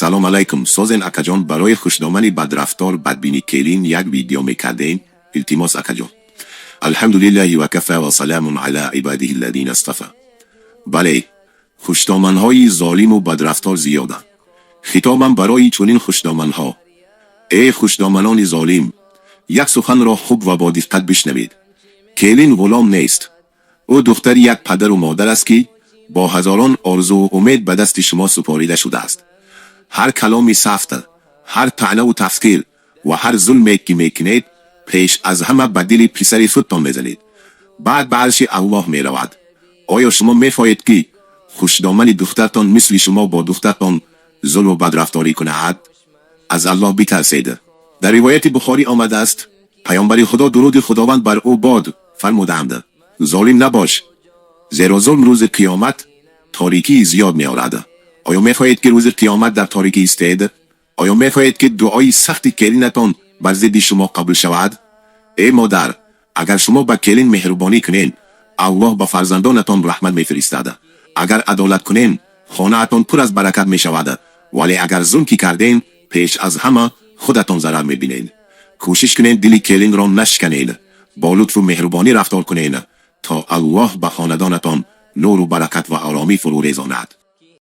سلام علیکم. سوزن اکاجان برای خوشنامنی بدرفتار بدبینی کلین یک ویدیو میکردین. التماس اکاجان. الحمدلله و کفا و سلام علی عباده الذین اصطفى. بله، خوشنامنهای ظالم و بدرفتار زیاده. خطابم برای چنین خوشنامنها. ای خوشنامنان ظالم، یک سخن را خوب و با دقت بشنوید. کلین غلام نیست. او دختر یک پدر و مادر است که با هزاران آرزو و امید به دست شما سپاریده شده است. هر کلامی سخت، هر طعنه و تفکیر و هر ظلمی که میکنید پیش از همه به دل پسر خودتان میزنید. بعد به عرش الله میرود. آیا شما میفهمید که خوشدامن دخترتان مثل شما با دخترتان ظلم و بدرفتاری کند؟ از الله بترسید. در روایت بخاری آمده است پیامبر خدا درود خداوند بر او باد فرمودند: ظالم نباش، زیرا ظلم روز قیامت تاریکی زیاد می‌آورد. آیا می‌خواهید که روز قیامت در تاریکی ایستید؟ آیا می‌خواهید که دعای سخت کلینتان بر ضد شما قبول شود؟ ای مادر، اگر شما به کلین مهربانی کنین، الله به فرزندانتان رحمت می‌فرستد. اگر عدالت کنین، خانه‌تان پر از برکت می‌شود. ولی اگر ظلم کردین، پیش از همه خودتان ضرر می‌بینید. کوشش کنین دل کلین را نشکنید. با لطف و مهربانی رفتار کنین تا الله به خاندانتان نور و برکت و آرامی فرو ریزاند.